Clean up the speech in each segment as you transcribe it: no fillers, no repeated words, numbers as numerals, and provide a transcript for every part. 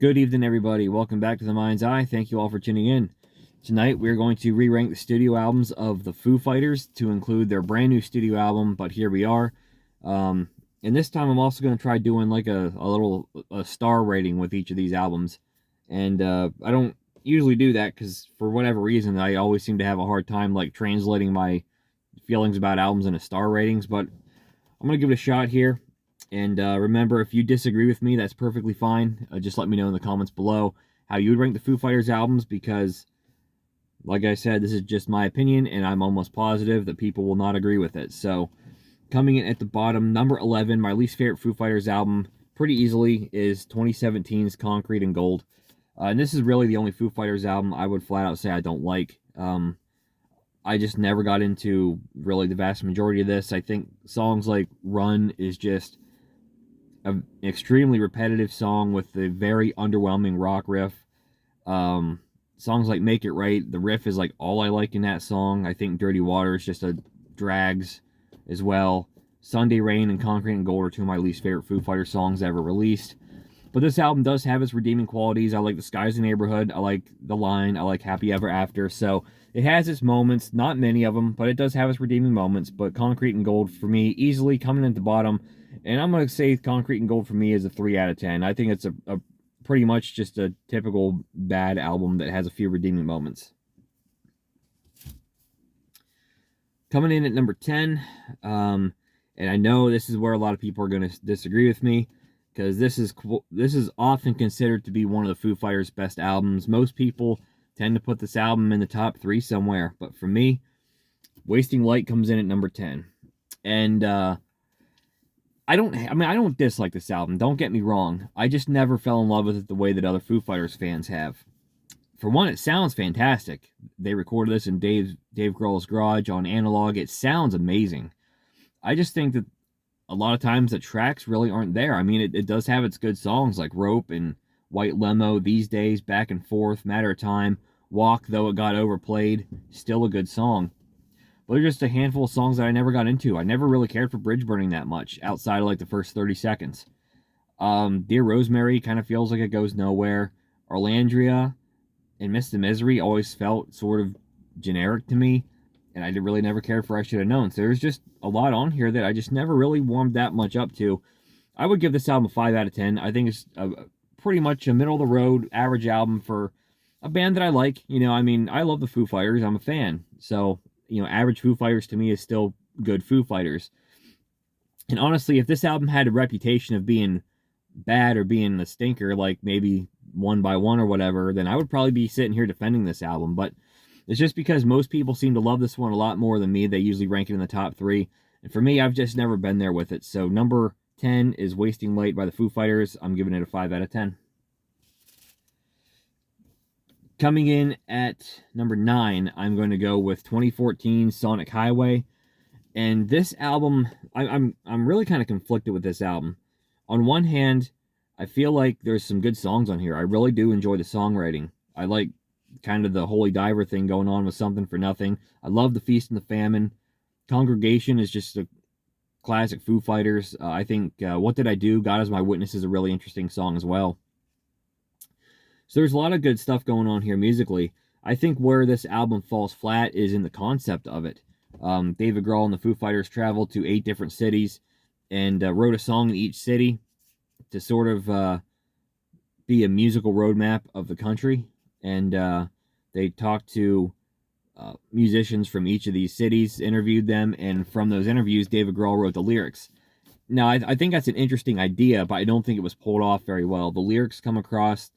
Good evening, everybody. Welcome back to the Mind's Eye. Thank you all for tuning in. Tonight, we're going to re-rank the studio albums of the Foo Fighters to include their brand new studio album, but here we are. And this time, I'm also going to try doing like a little star rating with each of these albums. And I don't usually do that because for whatever reason, I always seem to have a hard time like translating my feelings about albums into star ratings, but I'm going to give it a shot here. And remember, if you disagree with me, that's perfectly fine. Just let me know in the comments below how you would rank the Foo Fighters albums, because, like I said, this is just my opinion, and I'm almost positive that people will not agree with it. So, coming in at the bottom, number 11, my least favorite Foo Fighters album, pretty easily, is 2017's Concrete and Gold. And this is really the only Foo Fighters album I would flat out say I don't like. I just never got into really the vast majority of this. I think songs like Run is just an extremely repetitive song with a very underwhelming rock riff. Songs like Make It Right, the riff is like all I like in that song. I think Dirty Water is just a drags as well. Sunday Rain and Concrete and Gold are two of my least favorite Foo Fighters songs ever released. But this album does have its redeeming qualities. I like The Sky's the Neighborhood. I like The Line. I like Happy Ever After. So it has its moments, not many of them, but it does have its redeeming moments. But Concrete and Gold, for me, easily coming at the bottom. And I'm going to say Concrete and Gold for me is a 3 out of 10. I think it's a pretty much just a typical bad album that has a few redeeming moments. Coming in at number 10, and I know this is where a lot of people are going to disagree with me, because this is often considered to be one of the Foo Fighters' best albums. Most people tend to put this album in the top 3 somewhere, but for me, Wasting Light comes in at number 10. And I don't dislike this album, don't get me wrong. I just never fell in love with it the way that other Foo Fighters fans have. For one, it sounds fantastic. They recorded this in Dave Grohl's garage on analog. It sounds amazing. I just think that a lot of times the tracks really aren't there. I mean, it does have its good songs like Rope and White Limo, These Days, Back and Forth, Matter of Time, Walk, though it got overplayed, still a good song. But there's just a handful of songs that I never got into. I never really cared for bridge burning that much, outside of like the first 30 seconds. Dear Rosemary kind of feels like it goes nowhere. Orlandria and Miss the Misery always felt sort of generic to me, and I really never cared for I Should Have Known. So there's just a lot on here that I just never really warmed that much up to. I would give this album a 5 out of 10. I think it's pretty much a middle-of-the-road, average album for a band that I like. You know, I mean, I love the Foo Fighters. I'm a fan. So, you know, average Foo Fighters to me is still good Foo Fighters. And honestly, if this album had a reputation of being bad or being a stinker, like maybe One by One or whatever, then I would probably be sitting here defending this album. But it's just because most people seem to love this one a lot more than me. They usually rank it in the top 3. And for me, I've just never been there with it. So number 10 is Wasting Light by the Foo Fighters. I'm giving it a 5 out of 10. Coming in at number 9, I'm going to go with 2014 Sonic Highway. And this album, I'm really kind of conflicted with this album. On one hand, I feel like there's some good songs on here. I really do enjoy the songwriting. I like kind of the Holy Diver thing going on with Something for Nothing. I love The Feast and the Famine. Congregation is just a classic Foo Fighters. I think What Did I Do? God Is My Witness is a really interesting song as well. So there's a lot of good stuff going on here musically. I think where this album falls flat is in the concept of it. David Grohl and the Foo Fighters traveled to 8 different cities and wrote a song in each city to sort of be a musical roadmap of the country. And they talked to musicians from each of these cities, interviewed them, and from those interviews, David Grohl wrote the lyrics. Now, I think that's an interesting idea, but I don't think it was pulled off very well. The lyrics come across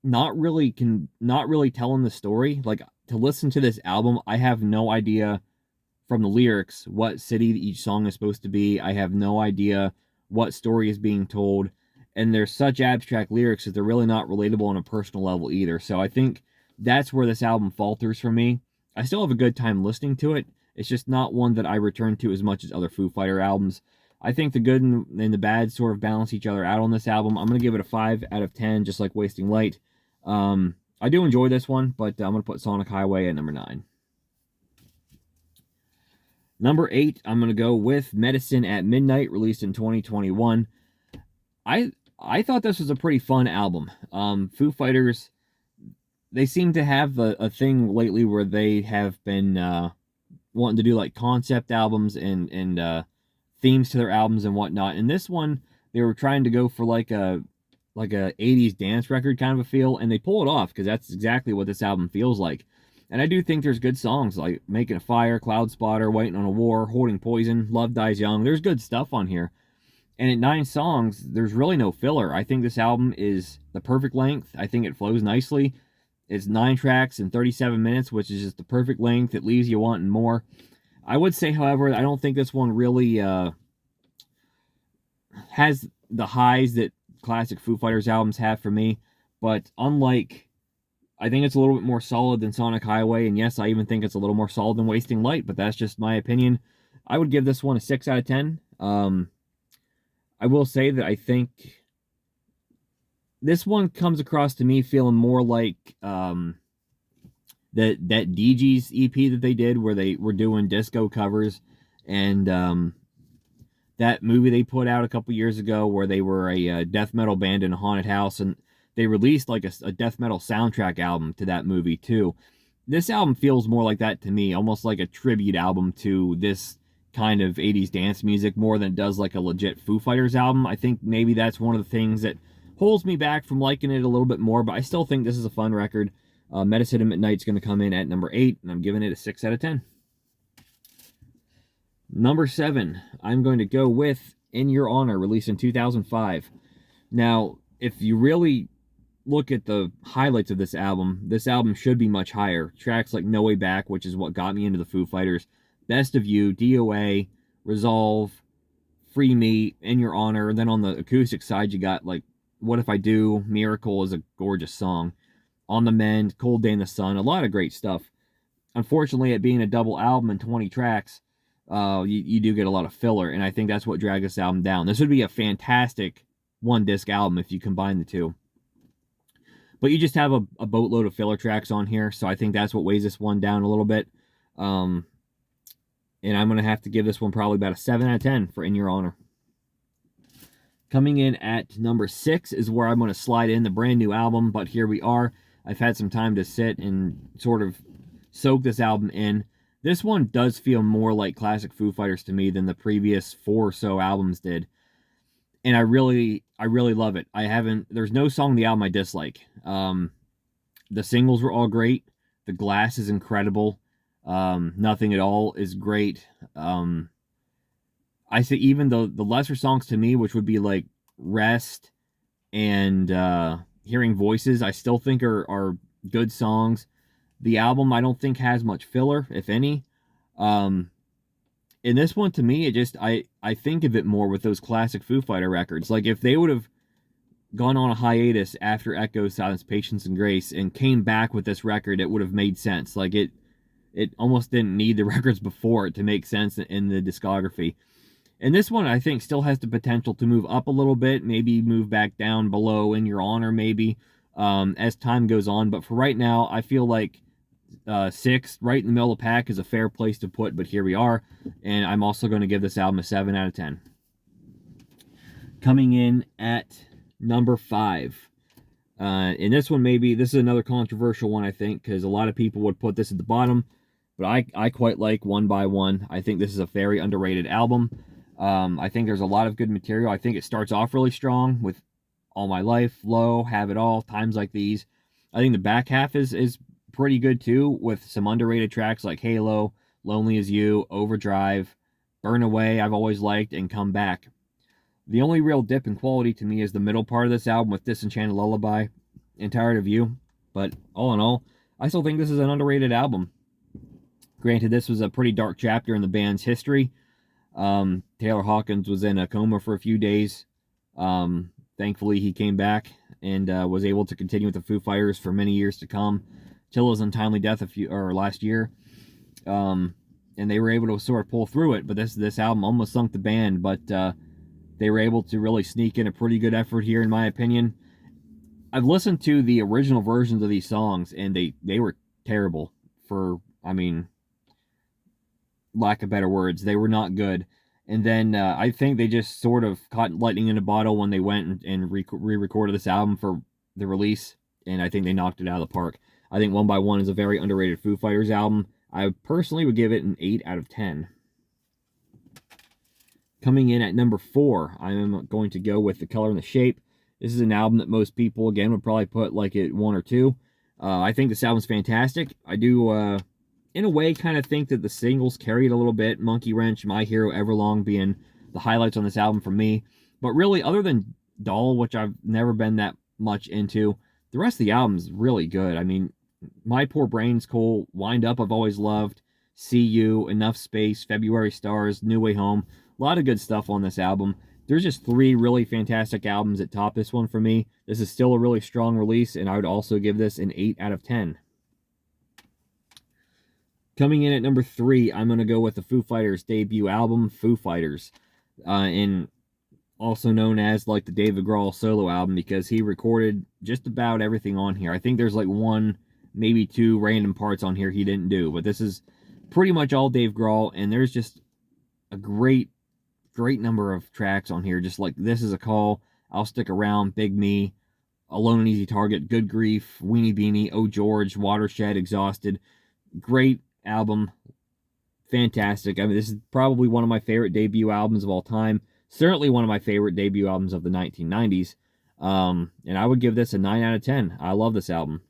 not really telling the story. Like, to listen to this album, I have no idea from the lyrics what city each song is supposed to be. I have no idea what story is being told, and there's such abstract lyrics that they're really not relatable on a personal level either. So I think that's where this album falters for me. I still have a good time listening to it. It's just not one that I return to as much as other Foo Fighter albums. I think the good and the bad sort of balance each other out on this album. I'm going to give it a 5 out of 10, just like Wasting Light. I do enjoy this one, but I'm going to put Sonic Highway at number 9. Number 8, I'm going to go with Medicine at Midnight, released in 2021. I I thought this was a pretty fun album. Foo Fighters, they seem to have a thing lately where they have been wanting to do like concept albums and themes to their albums and whatnot. And this one, they were trying to go for like a 80s dance record kind of a feel, and they pull it off because that's exactly what this album feels like. And I do think there's good songs like Making a Fire, Cloud Spotter, Waiting on a War, Holding Poison, Love Dies Young. There's good stuff on here. And at 9 songs, there's really no filler. I think this album is the perfect length. I think it flows nicely. It's 9 tracks and 37 minutes, which is just the perfect length. It leaves you wanting more. I would say, however, I don't think this one really has the highs that classic Foo Fighters albums have for me. But unlike, I think it's a little bit more solid than Sonic Highway. And yes, I even think it's a little more solid than Wasting Light, but that's just my opinion. I would give this one a 6 out of 10. I will say that I think this one comes across to me feeling more like that DG's EP that they did where they were doing disco covers, and that movie they put out a couple years ago where they were a death metal band in a haunted house, and they released like a death metal soundtrack album to that movie too. This album feels more like that to me, almost like a tribute album to this kind of 80s dance music more than it does like a legit Foo Fighters album. I think maybe that's one of the things that holds me back from liking it a little bit more, but I still think this is a fun record. Medicine at Midnight's going to come in at number 8, and I'm giving it a 6 out of 10. Number 7, I'm going to go with In Your Honor, released in 2005. Now, if you really look at the highlights of this album should be much higher. Tracks like No Way Back, which is what got me into the Foo Fighters, Best of You, DOA, Resolve, Free Me, In Your Honor. And then on the acoustic side, you got like What If I Do, Miracle is a gorgeous song, On the Mend, Cold Day in the Sun, a lot of great stuff. Unfortunately, it being a double album and 20 tracks, you do get a lot of filler, and I think that's what dragged this album down. This would be a fantastic one-disc album if you combine the two. But you just have a boatload of filler tracks on here, so I think that's what weighs this one down a little bit. And I'm going to have to give this one probably about a 7 out of 10 for In Your Honor. Coming in at number 6 is where I'm going to slide in the brand new album, but here we are. I've had some time to sit and sort of soak this album in. This one does feel more like classic Foo Fighters to me than the previous 4 or so albums did. And I really love it. There's no song on the album I dislike. The singles were all great. The Glass is incredible. Nothing at All is great. I say even the lesser songs to me, which would be like Rest and Hearing Voices, I still think are good songs. The album I don't think has much filler, if any. In this one, to me, I think of it more with those classic Foo Fighter records. Like if they would have gone on a hiatus after Echo, Silence, Patience, and Grace and came back with this record, it would have made sense. Like it almost didn't need the records before it to make sense in the discography. And this one, I think, still has the potential to move up a little bit, maybe move back down below In Your Honor, maybe, as time goes on. But for right now, I feel like 6, right in the middle of the pack, is a fair place to put, but here we are. And I'm also going to give this album a 7 out of 10. Coming in at number 5. And this one, this is another controversial one, I think, because a lot of people would put this at the bottom. But I quite like One by One. I think this is a very underrated album. I think there's a lot of good material. I think it starts off really strong with All My Life, Low, Have It All, Times Like These. I think the back half is pretty good too, with some underrated tracks like Halo, Lonely As You, Overdrive, Burn Away, I've always liked, and Come Back. The only real dip in quality to me is the middle part of this album with Disenchanted Lullaby and Tired of You. But all in all, I still think this is an underrated album. Granted, this was a pretty dark chapter in the band's history. Taylor Hawkins was in a coma for a few days. Thankfully, he came back and was able to continue with the Foo Fighters for many years to come, till his untimely death last year. And they were able to sort of pull through it. But this album almost sunk the band. But they were able to really sneak in a pretty good effort here, in my opinion. I've listened to the original versions of these songs, and they were terrible. Lack of better words, they were not good. And then I think they just sort of caught lightning in a bottle when they went and re-recorded this album for the release, and I think they knocked it out of the park. I think One by One is a very underrated Foo Fighters album. I personally would give it an 8 out of 10. Coming in at number 4, I am going to go with The Color and the Shape. This is an album that most people, again, would probably put like at 1 or 2. I think this album's fantastic. I do, in a way, kind of think that the singles carry it a little bit. Monkey Wrench, My Hero, Everlong being the highlights on this album for me. But really, other than Doll, which I've never been that much into, the rest of the album's really good. I mean, My Poor Brain's cool. Wind Up, I've always loved. See You, Enough Space, February Stars, New Way Home. A lot of good stuff on this album. There's just 3 really fantastic albums that top this one for me. This is still a really strong release, and I would also give this an 8 out of 10. Coming in at number 3, I'm going to go with the Foo Fighters debut album, Foo Fighters. And also known as like the David Grohl solo album, because he recorded just about everything on here. I think there's like 1, maybe 2 random parts on here he didn't do, but this is pretty much all Dave Grohl, and there's just a great number of tracks on here, just like This Is a Call, I'll Stick Around, Big Me, Alone and Easy Target, Good Grief, Weenie Beanie, Oh George, Watershed, Exhausted. Great album. Fantastic. I mean, this is probably one of my favorite debut albums of all time. Certainly one of my favorite debut albums of the 1990s. And I would give this a 9 out of 10. I love this album.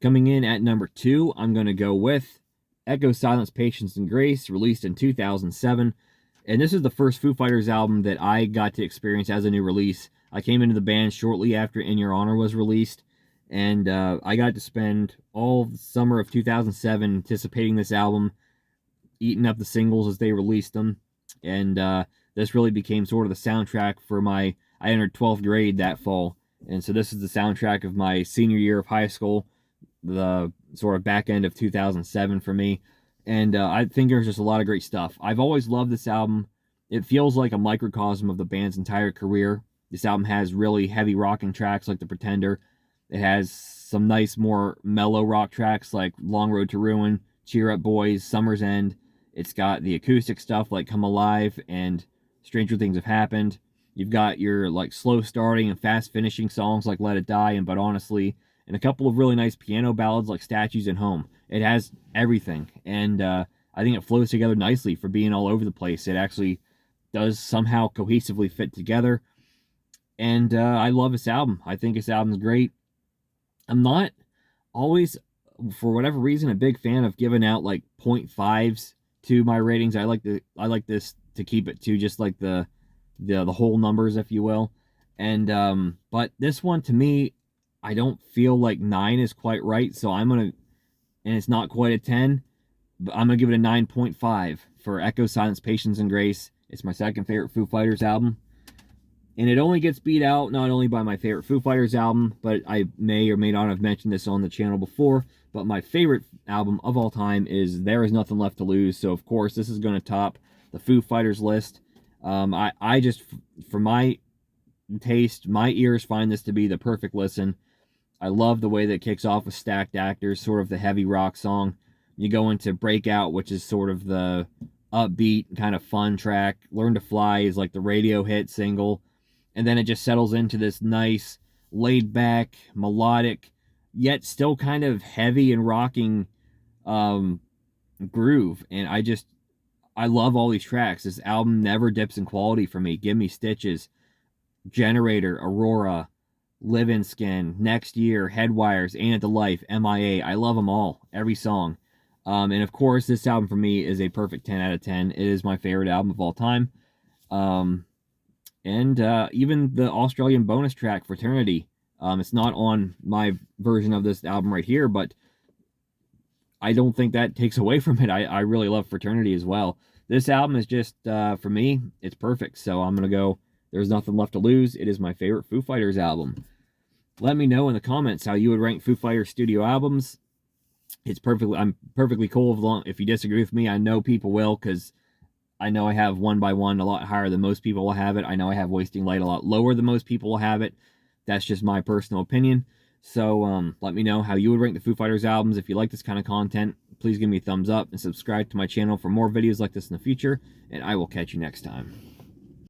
Coming in at number 2, I'm going to go with Echo, Silence, Patience, and Grace, released in 2007. And this is the first Foo Fighters album that I got to experience as a new release. I came into the band shortly after In Your Honor was released, and I got to spend all the summer of 2007 anticipating this album, eating up the singles as they released them. And this really became sort of the soundtrack for I entered 12th grade that fall. And so this is the soundtrack of my senior year of high school, the sort of back end of 2007 for me. And I think there's just a lot of great stuff. I've always loved this album. It feels like a microcosm of the band's entire career. This album has really heavy rocking tracks like The Pretender. It has some nice, more mellow rock tracks like Long Road to Ruin, Cheer Up Boys, Summer's End. It's got the acoustic stuff like Come Alive and Stranger Things Have Happened. You've got your like slow starting and fast finishing songs like Let It Die and But Honestly, and a couple of really nice piano ballads like Statues and Home. It has everything, and I think it flows together nicely for being all over the place. It actually does somehow cohesively fit together, and I love this album. I think this album's great. I'm not always, for whatever reason, a big fan of giving out like 0.5s to my ratings. I like this to keep it to just like the whole numbers, if you will. And but this one, to me, I don't feel like 9 is quite right, so I'm gonna, and it's not quite a 10, but I'm gonna give it a 9.5 for Echo, Silence, Patience, and Grace. It's my second favorite Foo Fighters album, and it only gets beat out not only by my favorite Foo Fighters album, but I may or may not have mentioned this on the channel before, but my favorite album of all time is There Is Nothing Left to Lose. So of course this is going to top the Foo Fighters list. I just, for my taste, my ears find this to be the perfect listen. I love the way that it kicks off with Stacked Actors, sort of the heavy rock song. You go into Breakout, which is sort of the upbeat, kind of fun track. Learn to Fly is like the radio hit single. And then it just settles into this nice, laid-back, melodic, yet still kind of heavy and rocking groove. And I love all these tracks. This album never dips in quality for me. Give Me Stitches, Generator, Aurora, Live in Skin, Next Year, Headwires, Ain't It the Life, MIA. I love them all, every song. And of course, this album for me is a perfect 10 out of 10. It is my favorite album of all time. And even the Australian bonus track, Fraternity. It's not on my version of this album right here, but I don't think that takes away from it. I really love Fraternity as well. This album is just, for me, it's perfect. So I'm going to go, There's Nothing Left to Lose. It is my favorite Foo Fighters album. Let me know in the comments how you would rank Foo Fighters studio albums. I'm perfectly cool if you disagree with me. I know people will, because I know I have One by One a lot higher than most people will have it. I know I have Wasting Light a lot lower than most people will have it. That's just my personal opinion. So let me know how you would rank the Foo Fighters albums. If you like this kind of content, please give me a thumbs up and subscribe to my channel for more videos like this in the future, and I will catch you next time.